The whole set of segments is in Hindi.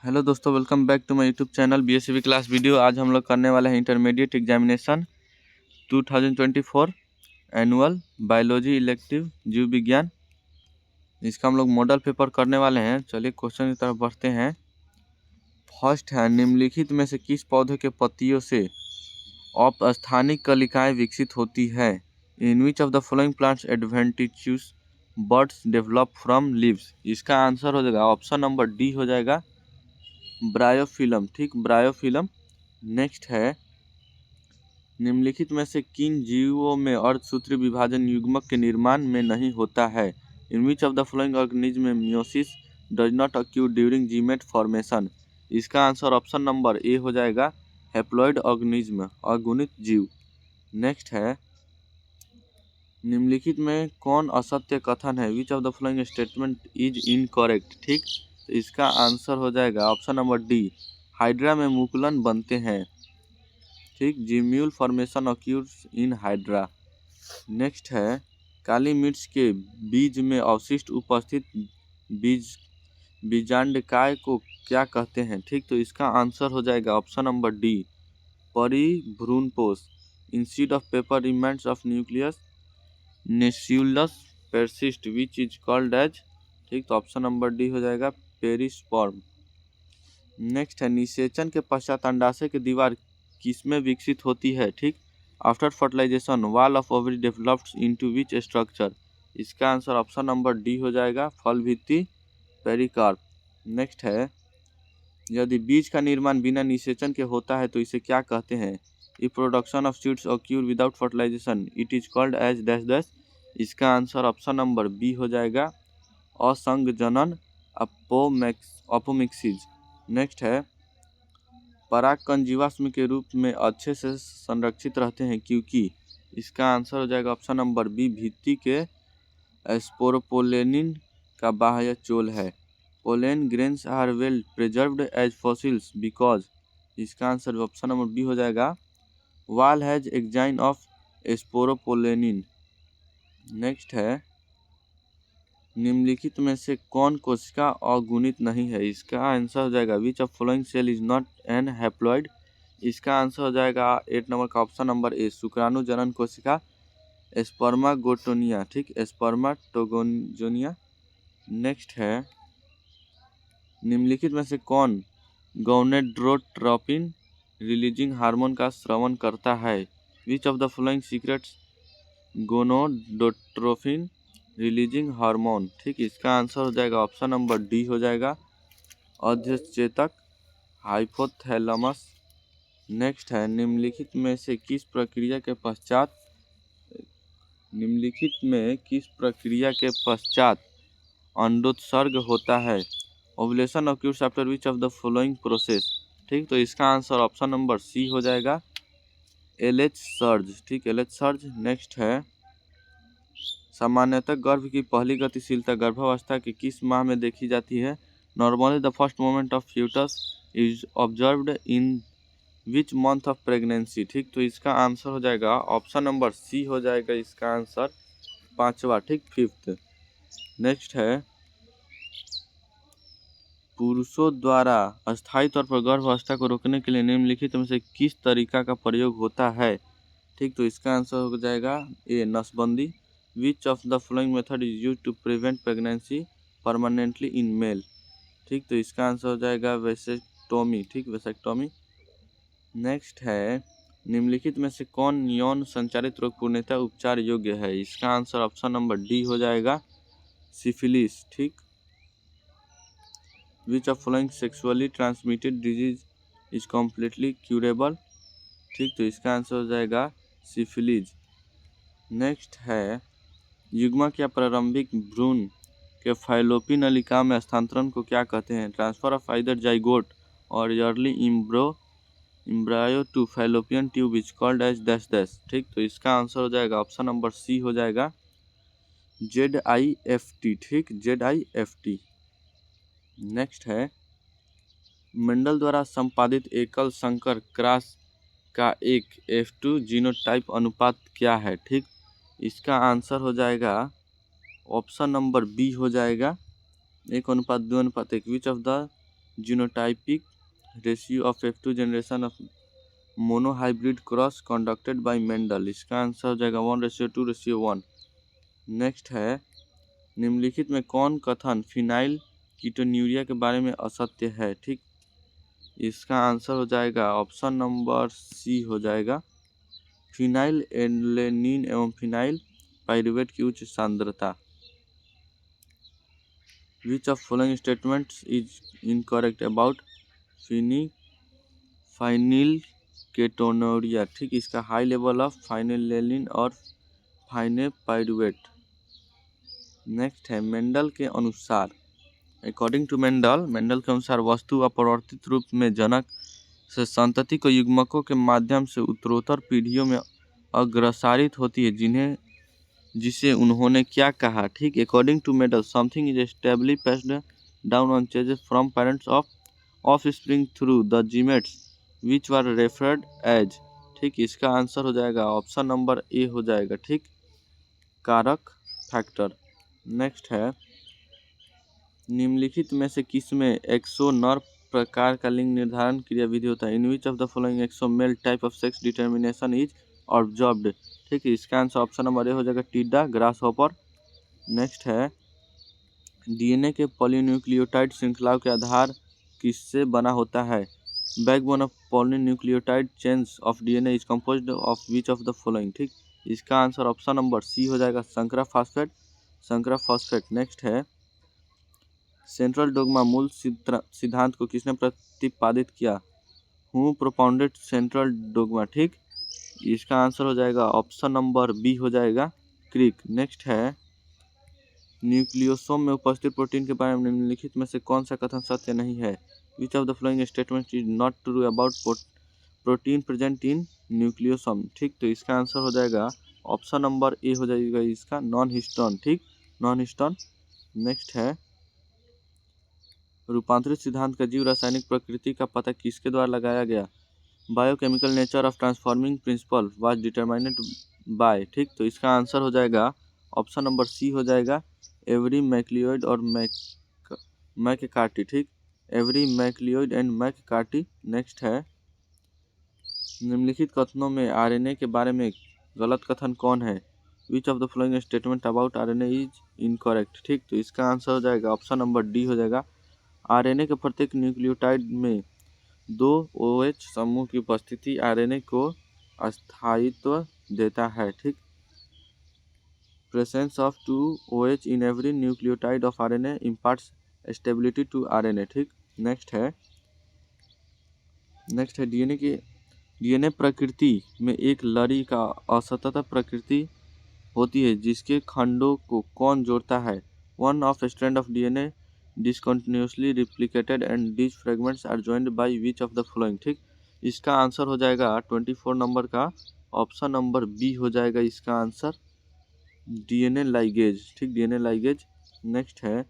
हेलो दोस्तों, welcome back to my YouTube channel BSc class video. आज हम लोग करने वाले हैं intermediate examination 2024 annual biology elective जीव विज्ञान। इसका हम लोग मॉडल पेपर करने वाले हैं। चलिए क्वेश्चन की तरफ बढ़ते हैं। फर्स्ट है, निम्नलिखित में से किस पौधे के पत्तियों से अपस्थानिक कलिकाएं विकसित होती है? In which of the following plants adventitious buds develop from leaves? इसका आंसर हो जाएगा ऑप्शन नंबर डी हो जाएगा ब्रायोफिलम। ठीक, ब्रायोफिलम। नेक्स्ट है, निम्नलिखित में से किन जीवों में अर्धसूत्री विभाजन युग्मक के निर्माण में नहीं होता है? In which of the following organism meiosis does not occur during gamete formation? इसका आंसर ऑप्शन नंबर ए हो जाएगा हैप्लॉइड ऑर्गेनिज्म, अगुणित जीव। नेक्स्ट है, निम्नलिखित में कौन असत्य कथन है? Which of the following statement is incorrect? ठीक, तो इसका आंसर हो जाएगा ऑप्शन नंबर डी, हाइड्रा में मुकुलन बनते हैं। ठीक, जिम्यूल फॉर्मेशन ऑक्यूर्स इन हाइड्रा। नेक्स्ट है, काली मिर्च के बीज में अवशिष्ट उपस्थित बीज बीजांडकाय को क्या कहते हैं? ठीक, तो इसका आंसर हो जाएगा ऑप्शन नंबर डी, परिभ्रूणपोष। Instead of paper remnants of nucleus nucellus persist which is called as, ठीक, तो ऑप्शन नंबर डी हो जाएगा पेरिस्पर्म। नेक्स्ट है, निषेचन के पश्चात अंडाशय की दीवार किसमें विकसित होती है? ठीक, after fertilization wall of ovary developed into which structure? इसका आंसर ऑप्शन नंबर डी हो जाएगा फल भित्ति, पेरिकार्प। नेक्स्ट है, यदि बीज का निर्माण बिना निषेचन के होता है तो इसे क्या कहते हैं? If production of seeds occur without fertilization it is called as dash dash. इसका आंसर ऑप्शन नंबर बी हो जाएगा असंगजनन, अपोमिक्सिस। नेक्स्ट है, परागकण जीवाश्म के रूप में अच्छे से संरक्षित रहते हैं क्योंकि? इसका आंसर हो जाएगा ऑप्शन नंबर बी, भित्ति के स्पोरोपोलेनिन का बाह्य चोल है। Pollen grains are well preserved as fossils because? इसका आंसर ऑप्शन नंबर बी हो जाएगा wall has exine of sporopollenin. Next है, निम्नलिखित में से कौन कोशिका अगुणित नहीं है? इसका आंसर हो जाएगा which of following cell is not an haploid? इसका आंसर हो जाएगा 8 नंबर का ऑप्शन नंबर ए, शुक्राणु जनन कोशिका, स्पर्मागोटोनिया। ठीक, स्पर्माटोगोनिया। नेक्स्ट है, निम्नलिखित में से कौन गोनेड्रोट्रोपिन रिलीजिंग हार्मोन का स्रावन करता है? Which of the following secretes gonadotropin releasing hormone? ठीक, इसका आंसर हो जाएगा ऑप्शन नंबर डी हो जाएगा अध्यचेतक, हाइपोथैलेमस। नेक्स्ट है, निम्नलिखित में किस प्रक्रिया के पश्चात अंडोत्सर्ग होता है? Ovulation occurs after which of the following process? ठीक, तो इसका आंसर ऑप्शन नंबर सी हो जाएगा एलएच सर्ज। ठीक, एलएच सर्ज। नेक्स्ट है, सामान्यतः गर्भ की पहली गतिशीलता गर्भावस्था के किस माह में देखी जाती है? Normally the first moment of foetus is observed in which month of pregnancy? ठीक, तो इसका आंसर हो जाएगा ऑप्शन नंबर सी हो जाएगा इसका आंसर पांचवा। ठीक, फिफ्थ। नेक्स्ट है, पुरुषों द्वारा अस्थायी तौर पर गर्भावस्था को रोकने के लिए निम्नलिखित में से किस तरीका का प्रयोग होता है? ठीक, तो इसका आंसर हो जाएगा ए, नसबंदी। Which of the following method is use to prevent pregnancy permanently in male? ठीक, तो इसका आंसर हो जाएगा वेसेक्टोमी। ठीक, वेसेक्टोमी। नेक्स्ट है, निम्नलिखित में से कौन यौन संचारित रोग पूर्णतः उपचार योग्य है? इसका आंसर ऑप्शन नंबर डी हो जाएगा सिफिलिस। ठीक, which of following sexually transmitted disease is completely curable? ठीक, तो इसका आंसर हो जाएगा सिफिलिस। नेक्स्ट है, युग्मक या प्रारंभिक भ्रूण के फाइलोपी नलिका में स्थानांतरण को क्या कहते हैं? ट्रांसफर ऑफ आइदर जाइगोट और early embryo to fallopian tube is called as dash dash. ठीक, तो इसका आंसर हो जाएगा ऑप्शन नंबर सी हो जाएगा ZIFT। ठीक, ZIFT। नेक्स्ट है, मेंडल द्वारा संपादित एकल संकर क्रॉस का एक F2 जीनोटाइप अनुपात क्या है? ठीक, इसका आंसर हो जाएगा ऑप्शन नंबर बी हो जाएगा 1:2:1। विच of the genotypic ratio of F2 generation of monohybrid cross conducted by Mendel. इसका आंसर हो जाएगा 1:2:1। नेक्स्ट है, निम्नलिखित में कौन कथन फिनाइल कीटोन्यूरिया के बारे में असत्य है? ठीक, इसका आंसर हो जाएगा ऑप्शन नंबर सी हो जाएगा। फिनाइल एल्लेनीन एवं फिनाइल पाइरुवेट की उच्च सांद्रता। Which of following statements is incorrect about phenyl ketonuria? ठीक, इसका हाई लेवल ऑफ फाइनिलेनिन और फाइनेपाइरुवेट। नेक्स्ट है, मेंडल के अनुसार, अकॉर्डिंग टू मेंडल के अनुसार वस्तु अपरिवर्तित रूप में जनक से संतति को युग्मकों के माध्यम से उत्तरोत्तर पीढ़ियों में अग्रसारित होती है, जिसे उन्होंने क्या कहा? ठीक, according to Mendel something is stably passed down on changes from parents of offspring through the gametes which were referred as. ठीक, इसका आंसर हो जाएगा ऑप्शन नंबर ए हो जाएगा। ठीक, कारक फैक्टर। नेक्स्ट है, निम्नलिखित में से किसमें एक्सो नर प्रकार का लिंग निर्धारण क्रिया विधि होता है? In which of the following XO male type of sex determination is observed? ठीक है, इसका आंसर ऑप्शन नंबर ए हो जाएगा, टिड्डा, ग्रास हॉपर। नेक्स्ट है, डीएनए के पॉलीन्यूक्लियोटाइड श्रृंखलाओं के आधार किससे बना होता है? Backbone of polynucleotide chains of DNA is composed of which of the following? ठीक, इसका आंसर ऑप्शन नंबर सी हो जाएगा, संकरा फॉस्फेट। नेक्स्ट है, सेंट्रल डोग्मा मूल सिद्धांत को किसने प्रतिपादित किया? Who propounded central dogma? ठीक, इसका आंसर हो जाएगा ऑप्शन नंबर बी हो जाएगा, क्रिक। नेक्स्ट है, न्यूक्लियोसोम में उपस्थित प्रोटीन के बारे में निम्नलिखित में से कौन सा कथन सत्य नहीं है? Which of the following statement is not true about protein present in nucleosome? ठीक, तो इसका आंसर हो जाएगा ऑप्शन नंबर ए हो जाएगा, इसका नॉन हिस्टोन। ठीक, नॉन हिस्टोन। नेक्स्ट है, रूपांतरित सिद्धांत का जीव रासायनिक प्रकृति का पता किसके द्वारा लगाया गया? Biochemical nature of transforming principle was determined by. ठीक, तो इसका आंसर हो जाएगा ऑप्शन नंबर सी हो जाएगा, एवरी मैक्लियोइड और मैककार्टी। ठीक, एवरी मैक्लियोइड एंड मैककार्टी। नेक्स्ट है, निम्नलिखित कथनों में आरएनए के बारे में गलत कथन कौन है? Which of the following statement about RNA is incorrect? ठीक, तो इसका आंसर हो जाएगा ऑप्शन नंबर डी हो जाएगा, आरएनए के प्रत्येक न्यूक्लियोटाइड में 2 OH समूह की उपस्थिति आरएनए को अस्थायित्व देता है। ठीक, presence of 2 OH in every nucleotide of RNA imparts stability to RNA. ठीक, नेक्स्ट है, डीएनए प्रकृति में एक लड़ी का असतत प्रकृति होती है, जिसके खंडों को कौन जोड़ता है? One of strand of DNA discontinuously replicated and these fragments are joined by which of the following? ठीक, इसका आंसर हो जाएगा 24 नंबर का ऑप्शन नंबर बी हो जाएगा, इसका आंसर डीएनए लाइगेज। ठीक, डीएनए लाइगेज। नेक्स्ट है,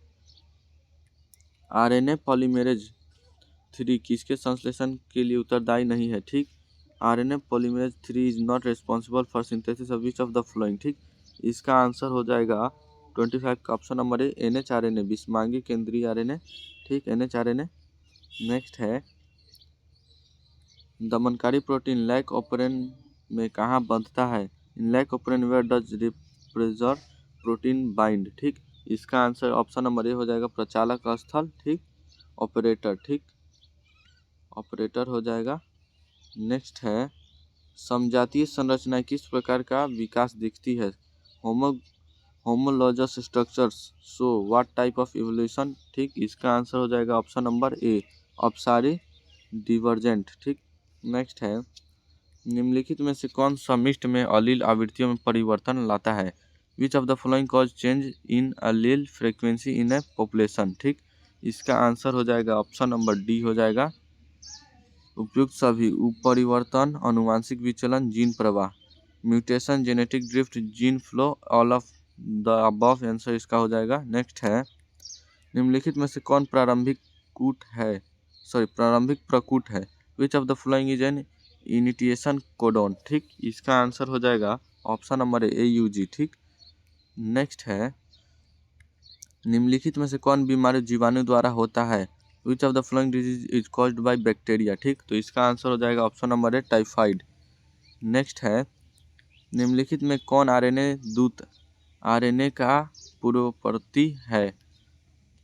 आरएनए पॉलीमरेज 3 किसके संश्लेषण के लिए उत्तरदायी नहीं है? ठीक, RNA polymerase 3 is not responsible for synthesis of which of the following? ठीक, इसका आंसर हो जाएगा 25 का ऑप्शन नंबर ए, NH-RNA, विषमांगी केंद्रीय आरएनए। ठीक, NH-RNA। नेक्स्ट है, दमनकारी प्रोटीन लैक ओपरेन में कहाँ बंधता है? In lac operon where does repressor protein bind? ठीक, इसका आंसर ऑप्शन नंबर ए हो जाएगा, प्रचालक स्थल। ठीक, ऑपरेटर। ठीक, ऑपरेटर हो जाएगा। नेक्स्ट है, समजातीय संरचना किस प्रकार का विकास दिखती है? Homologous structures so what type of evolution? ठीक, इसका आंसर हो जाएगा ऑप्शन नंबर ए, अपसारी डिवर्जेंट। ठीक, नेक्स्ट है, निम्नलिखित में से कौन सा मिस्ट में अलील आवृत्तियों में परिवर्तन लाता है? Which of the following cause change in allele frequency in a population? ठीक, इसका आंसर हो जाएगा ऑप्शन नंबर डी हो जाएगा, उपयुक्त सभी परिवर्तन, अनुवांशिक विचलन, जीन प्रवाह, mutation, genetic drift, gene flow, all of the above answer इसका हो जाएगा। नेक्स्ट है, निम्नलिखित में से कौन प्रारंभिक प्रकूट है? Which of the following is an initiation codon? ठीक, इसका आंसर हो जाएगा ऑप्शन नंबर ए, AUG। ठीक, नेक्स्ट है, निम्नलिखित में से कौन बीमारी जीवाणु द्वारा होता है? Which of the flowing disease is caused by bacteria. ठीक, तो इसका आंसर हो जाएगा ऑप्शन नंबर ए टाइफाइड। नेक्स्ट है, निम्नलिखित में कौन आरएनए दूत आरएनए का पूर्ववर्ती है।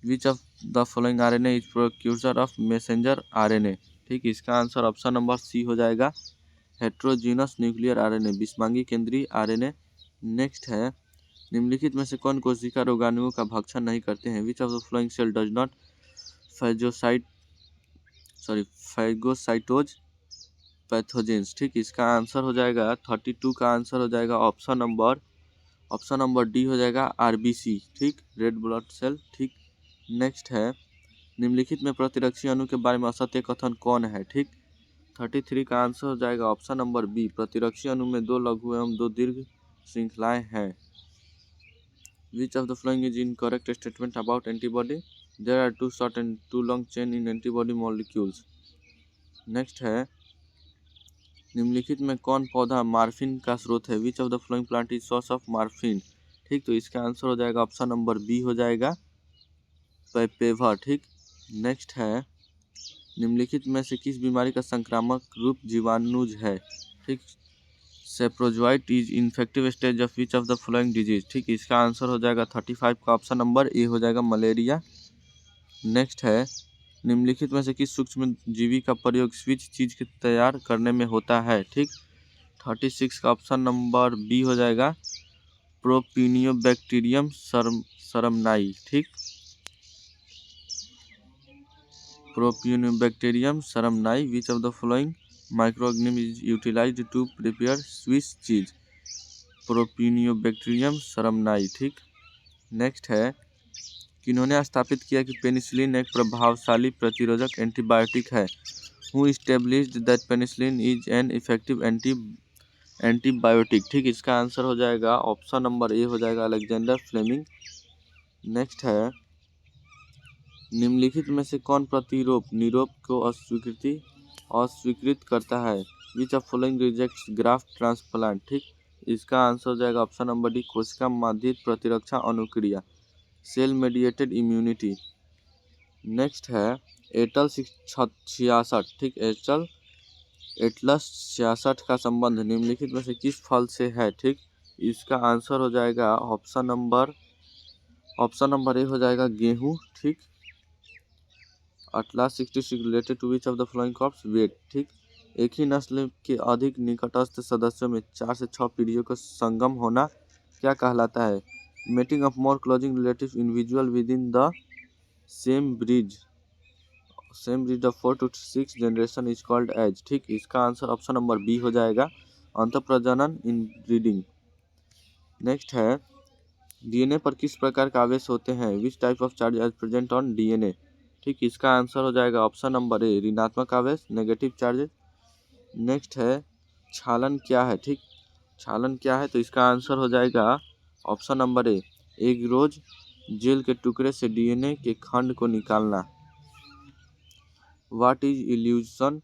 Which of the following RNA is precursor of messenger RNA. ठीक, इसका आंसर ऑप्शन नंबर सी हो जाएगा हेट्रोजीनस न्यूक्लियर आरएनए, विषमांगी केंद्रीय आरएनए। नेक्स्ट है, निम्नलिखित में से कौन कोशिका रोगाणुओं का भक्षण नहीं करते हैं। Which of the following cell does not phagocytose pathogens. ठीक, इसका आंसर हो जाएगा 32 का आंसर हो जाएगा ऑप्शन नंबर डी हो जाएगा आरबीसी। ठीक, रेड ब्लड सेल। ठीक, नेक्स्ट है, निम्नलिखित में प्रतिरक्षी अणु के बारे में असत्य कथन कौन है। ठीक, 33 का आंसर हो जाएगा ऑप्शन नंबर बी, प्रतिरक्षी अणु में 2 लघु एवं 2 दीर्घ श्रृंखलाएं हैं। Which of the following is incorrect statement about antibody. There are 2 short and 2 long chain in antibody molecules. Next है, निम्नलिखित में कौन पौधा मार्फिन का स्रोत है। Which of the following plant is source of morphine. ठीक, तो इसका आंसर हो जाएगा ऑप्शन नंबर बी हो जाएगा पैपेवा। ठीक, नेक्स्ट है, निम्नलिखित में से किस बीमारी का संक्रामक रूप जीवाणुज है। ठीक, sporozoite is infective stage of which of the following disease. ठीक, इसका आंसर हो जाएगा 35 का ऑप्शन नंबर ए हो जाएगा मलेरिया। नेक्स्ट है, निम्नलिखित में से किस सूक्ष्म जीवी का प्रयोग स्विच चीज के तैयार करने में होता है। ठीक, 36 का ऑप्शन नंबर बी हो जाएगा प्रोपिनियोबैक्टीरियम सरमनाई। ठीक, propionibacterium shermanii. Which of the following microorganism is utilized to prepare Swiss cheese. Propionibacterium shermanii. ठीक, नेक्स्ट है, किन्होंने स्थापित किया कि पेनिसिलिन एक प्रभावशाली प्रतिरोधक एंटीबायोटिक है। Who established that penicillin is an effective antibiotic. ठीक, इसका आंसर हो जाएगा ऑप्शन नंबर ए हो जाएगा अलेक्जेंडर फ्लेमिंग। नेक्स्ट है, निम्नलिखित में से कौन निरोप को अस्वीकृत करता है। Which of following rejects graft transplant. ठीक, इसका आंसर हो जाएगा ऑप्शन नंबर डी कोशिका माध्यित प्रतिरक्षा अनुक्रिया, सेल मेडिएटेड इम्यूनिटी। नेक्स्ट है, एटल 66। ठीक, एटलस 66 का संबंध निम्नलिखित में से किस फल से है। ठीक, इसका आंसर हो जाएगा ऑप्शन नंबर ए हो जाएगा गेहूं। ठीक, Atlas 66 related to which of the following crops wheat. ठीक, एक ही नस्ल के अधिक निकटस्थ सदस्यों में 4 से 6 पीढ़ियों का संगम होना क्या कहलाता है। Mating of more closing relative individual within the same breed of 4 to 6 generation is called as. ठीक, इसका आंसर ऑप्शन नंबर बी हो जाएगा अंतःप्रजनन इन ब्रीडिंग। नेक्स्ट है, डीएनए पर किस प्रकार का आवेश होते हैं। Which type of charge as present on DNA. ठीक, इसका आंसर हो जाएगा ऑप्शन नंबर ए ऋणात्मक आवेश, नेगेटिव चार्जेस। नेक्स्ट है, क्षालन क्या है। ठीक, क्षालन क्या है, तो इसका आंसर हो जाएगा ऑप्शन नंबर ए एगरोज जेल के टुकड़े से डीएनए के खंड को निकालना। What is illusion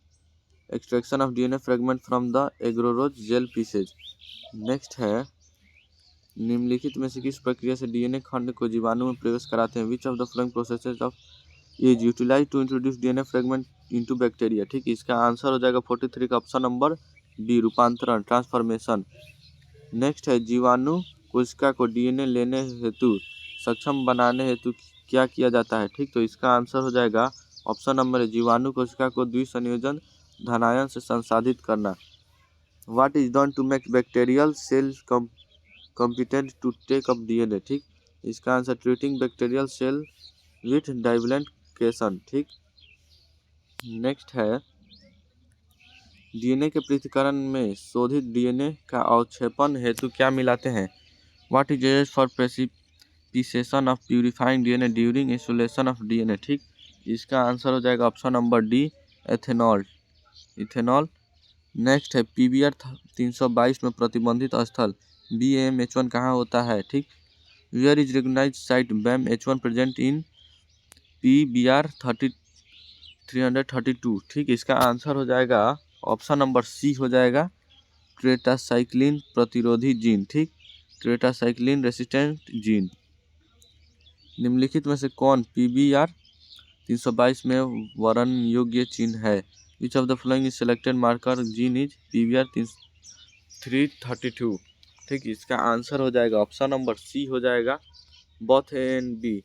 extraction of DNA fragment from the agarose jail pieces. Next है, निम्नलिखित में से किस प्रक्रिया से डीएनए खंड को जीवाणु में प्रवेश कराते हैं। Which of the following processes of is utilise to introduce DNA fragment into bacteria. ठीक, इसका आंसर हो जाएगा 43 का ऑप्शन नंबर बी रूपांतरण ट्रांसफॉर्मेशन। नेक्स्ट है, जीवाणु कोशिका को डीएनए लेने हेतु सक्षम बनाने हेतु क्या किया जाता है। ठीक, तो इसका आंसर हो जाएगा ऑप्शन नंबर ए जीवाणु कोशिका को द्विसंयोजन धनायन से संसाधित करना। What is done to make bacterial cell competent to take up DNA। ठीक, इसका आंसर treating bacterial cell with divalent cation. ठीक, नेक्स्ट है, डीएनए के पृथक्करण में शोधित डीएनए का अवक्षेपण हेतु क्या मिलाते हैं। What is used for precipitation of purifying DNA during isolation of DNA. ठीक, इसका आंसर हो जाएगा option number D ethanol. Next है, पीबीआर 322 में प्रतिबंधित स्थल BAM-H1 कहाँ होता है। ठीक, where is recognised site BAM-H1 present in PBR 332। ठीक, इसका आंसर हो जाएगा ऑप्शन नंबर सी हो जाएगा ट्रेटासाइक्लिन प्रतिरोधी जीन। ठीक, ट्रेटासाइक्लिन रेसिस्टेंट जीन। निम्नलिखित में से कौन PBR 322 में वर्ण योग्य चिन्ह है। Which of the following is selected marker gene is PVR 332। ठीक, इसका आंसर हो जाएगा ऑप्शन नंबर सी हो जाएगा both A and B.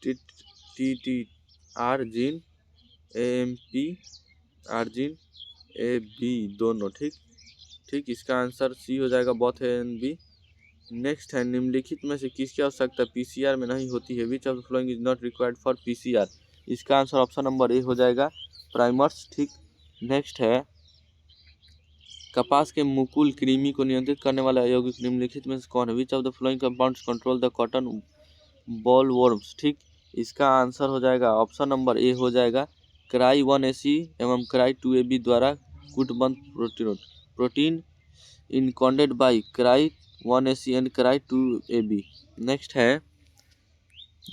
TTR gene, AMP R gene, AB दोनों। ठीक, इसका आंसर सी हो जाएगा both A and B. Next है, निम्नलिखित में से किसकी आवश्यकता PCR में नहीं होती है। Which of the following is not required for PCR। इसका आंसर ऑप्शन नंबर ए हो जाएगा प्राइमर्स। ठीक, नेक्स्ट है, कपास के मुकुल कृमि को नियंत्रित करने वाला यौगिक निम्नलिखित में से कौन है। Which of the following compounds control the cotton bollworms. ठीक, इसका आंसर हो जाएगा ऑप्शन नंबर ए हो जाएगा क्राई 1AC एवं क्राई 2AB द्वारा कूटबद्ध protein encoded by cry 1AC and cry 2AB। Next है,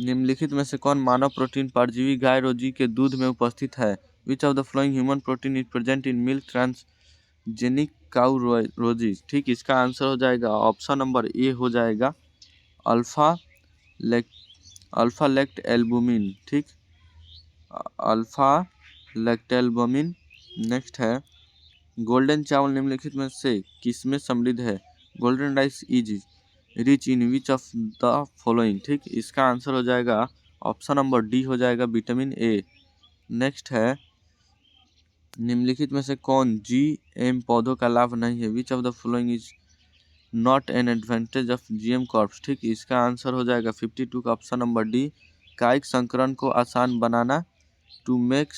निम्नलिखित में से कौन मानव प्रोटीन परजीवी गाय रोजी के दूध में उपस्थित है। Which of the following human protein is present in milk transgenic cow Rosie's. ठीक, इसका आंसर हो जाएगा ऑप्शन नंबर ए हो जाएगा अल्फा लेक्ट एल्बुमिन। ठीक, अल्फा लेक्ट एल्बुमिन। नेक्स्ट है, गोल्डन चावल निम्नलिखित में से किसमें समृद्ध है। Golden rice is rich in which of the following. ठीक, इसका आंसर हो जाएगा ऑप्शन नंबर डी हो जाएगा विटामिन ए। नेक्स्ट है, निम्नलिखित में से कौन GM पौधों का लाभ नहीं है। Which of the following is not an advantage of GM crops. ठीक, इसका आंसर हो जाएगा 52 का ऑप्शन नंबर डी कायिक संकरण को आसान बनाना to make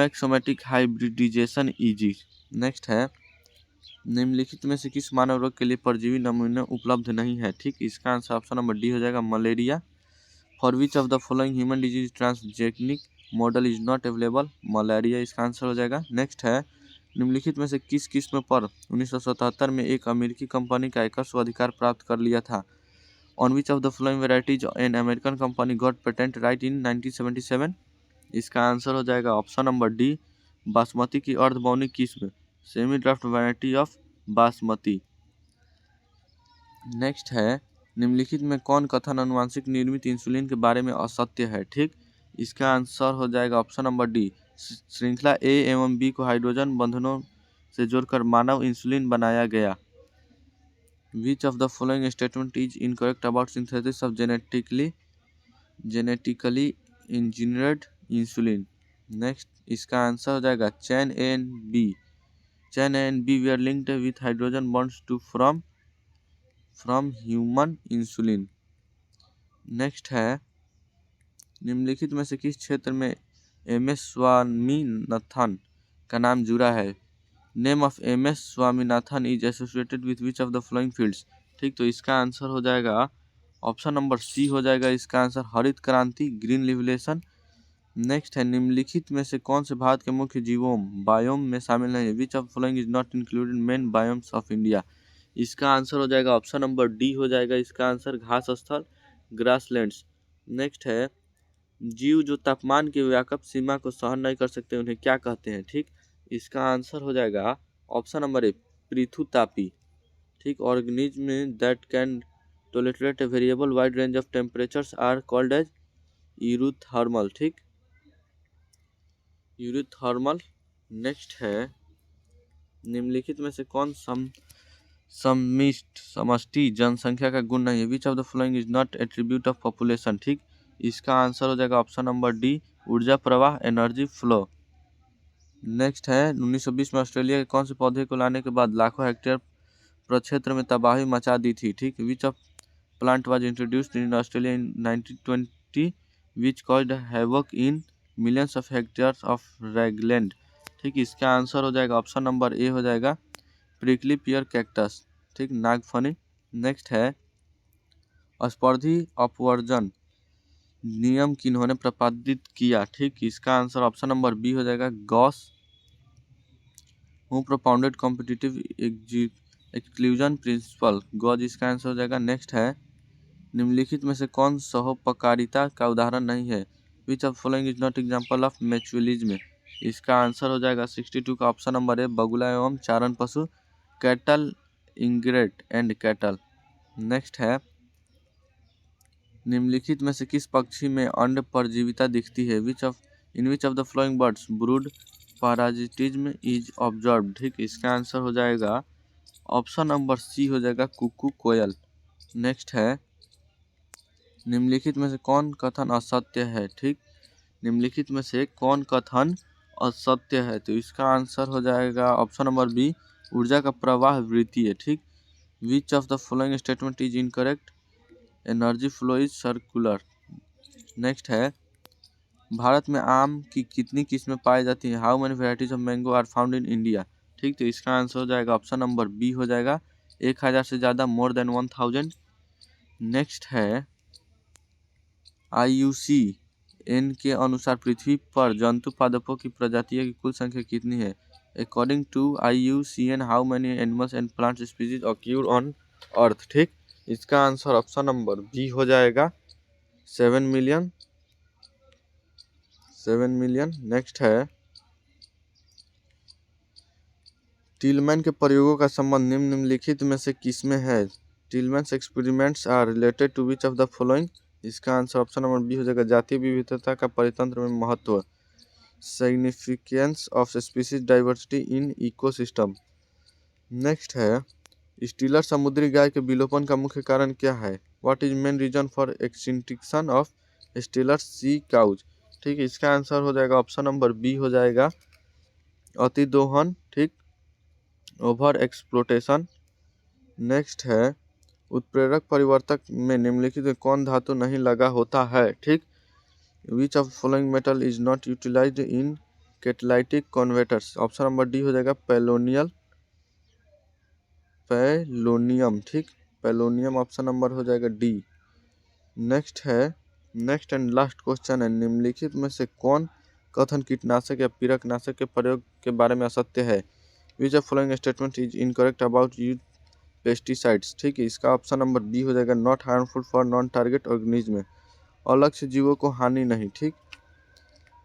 somatic hybridization easy. Next है, निम्नलिखित में से किस मानव रोग के लिए परजीवी नमूने उपलब्ध नहीं है। ठीक, इसका आंसर ऑप्शन नंबर डी हो जाएगा malaria. For which of the following human disease transgenic model is not available. Malaria इसका आंसर हो जाएगा। नेक्स्ट है, निम्नलिखित में से किस किस्म पर 1977 में एक अमेरिकी कंपनी का एकस्व अधिकार प्राप्त कर लिया था। On which of the following varieties an American company got patent right in 1977। इसका आंसर हो जाएगा ऑप्शन नंबर डी बासमती की अर्धबौनी किस्म, semi draft variety of basmati. Next है, निम्नलिखित में कौन कथन अनुवांशिक निर्मित इंसुलिन के बारे में असत्य है। ठीक, इसका आंसर हो जाएगा ऑप्शन नंबर डी श्रृंखला A एवं B को हाइड्रोजन बंधनों से जोड़कर मानव इंसुलिन बनाया गया। विच of the following statement is incorrect about synthesis of genetically engineered insulin. Next, इसका आंसर हो जाएगा चैन A and B were linked with hydrogen bonds to from human insulin। Next है, निम्नलिखित में से किस क्षेत्र में MS स्वामीनाथन का नाम जुड़ा है। Name of MS Swaminathan is associated with which of the following fields. ठीक, तो इसका आंसर हो जाएगा ऑप्शन नंबर सी हो जाएगा इसका आंसर हरित क्रांति, ग्रीन लिबरेशन। नेक्स्ट है, निम्नलिखित में से कौन से भारत के मुख्य बायोम में शामिल नहीं है। Which of following is not included main biomes of India. इसका आंसर हो जाएगा ऑप्शन नंबर डी हो जाएगा इसका आंसर घास स्थल, ग्रासलैंड्स। नेक्स्ट है, जीव जो तापमान की व्यापक सीमा को सहन नहीं कर सकते उन्हें क्या कहते हैं। ठीक, इसका आंसर हो जाएगा ऑप्शन नंबर ए पृथुतापी। ठीक, organism that can tolerate a variable wide range of temperatures are called as eurythermal. ठीक, यूरोथर्मल। नेक्स्ट है, निम्नलिखित में से कौन समष्टि जनसंख्या का गुण नहीं है। Which of the following is not attribute of population. ठीक, इसका आंसर हो जाएगा ऑप्शन नंबर डी ऊर्जा प्रवाह, एनर्जी फ्लो। नेक्स्ट है, 1920 में ऑस्ट्रेलिया के कौन से पौधे को लाने के बाद लाखों हेक्टेयर प्रक्षेत्र में तबाही मचा दी थी। ठीक, which of plant was introduced in Australia in 1920 which caused havoc in millions of hectares of rangeland. ठीक, इसका आंसर हो जाएगा ऑप्शन नंबर ए हो जाएगा प्रिकली पियर कैक्टस। ठीक, नागफनी। नेक्स्ट है, स्पर्धी अपवर्जन नियम किन्होंने प्रतिपादित किया। ठीक, इसका आंसर ऑप्शन नंबर बी हो जाएगा Gauss who propounded competitive exclusion principle. Gauss इसका आंसर हो जाएगा। नेक्स्ट है, निम्नलिखित में से कौन सहोपकारिता का उदाहरण नहीं है। Which of following is not example of mutualism. इसका आंसर हो जाएगा 62 का ऑप्शन नंबर ए बगुला एवं चारण पशु, कैटल इंग्रेट एंड कैटल। नेक्स्ट है, निम्नलिखित में से किस पक्षी में अंड परजीविता दिखती है? In which of the following birds brood parasitism is observed? ठीक, इसका आंसर हो जाएगा ऑप्शन नंबर सी हो जाएगा कुकू कोयल। नेक्स्ट है, निम्नलिखित में से कौन कथन असत्य है? ठीक, निम्नलिखित में से कौन कथन असत्य है? तो इसका आंसर हो जाएगा ऑप्शन नंबर बी, ऊर्जा का प्रवाह वृत्तीय। ठीक, which of the following statement is incorrect? Energy flow is circular. Next है, भारत में आम की कितनी किस्में पाई जाती हैं? How many varieties of mango are found in India? ठीक, तो इसका आंसर हो जाएगा ऑप्शन नंबर बी हो जाएगा 1000 से ज़्यादा, मोर देन 1000। नेक्स्ट है, IUCN के अनुसार पृथ्वी पर जंतु पादपों की प्रजातियों की कुल संख्या कितनी है? According to IUCN how many animals and plant species occur on earth? ठीक, इसका आंसर ऑप्शन नंबर बी हो जाएगा 7 मिलियन। नेक्स्ट है, टीलमैन के प्रयोगों का संबंध निम्नलिखित में से किसमें है? Tilman's experiments are related to which of the following? इसका आंसर ऑप्शन नंबर बी हो जाएगा जातीय विविधता का परितंत्र में महत्व, significance of species diversity in ecosystem. Next है, स्टीलर समुद्री गाय के विलोपन का मुख्य कारण क्या है? What is main reason for extinction of Steller sea cows? ठीक है, इसका आंसर हो जाएगा ऑप्शन नंबर बी हो जाएगा अतिदोहन। ठीक, ओवर एक्सप्लोटेशन। नेक्स्ट है, उत्प्रेरक परिवर्तक में निम्नलिखित में कौन धातु नहीं लगा होता है? ठीक, which of following metal is not utilised in catalytic converters? Option number D हो जाएगा पैलोनियम। ठीक, पैलोनियम ऑप्शन नंबर हो जाएगा डी। नेक्स्ट है, नेक्स्ट एंड लास्ट क्वेश्चन है, निम्नलिखित में से कौन कथन कीटनाशक या पीड़कनाशक के प्रयोग के बारे में असत्य है? Which of following statement is incorrect about use pesticides? ठीक है, इसका ऑप्शन नंबर बी हो जाएगा not harmful for non target organism, अलक्ष्य जीवों को हानि नहीं। ठीक,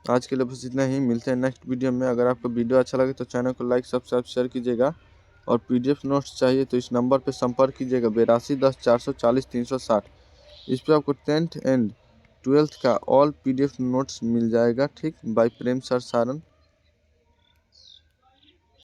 आज के लिए बस इतना ही, मिलते हैं नेक्स्ट वीडियो में। अगर आपको वीडियो अच्छा लगे तो चैनल को लाइक सब्सक्राइब शेयर कीजिएगा, और PDF नोट्स चाहिए तो इस नंबर पर संपर्क कीजिएगा 8210 440 360। इस पर आपको 10th एंड 12th का ऑल PDF नोट्स मिल जाएगा। ठीक, बाय प्रेम सर सारन।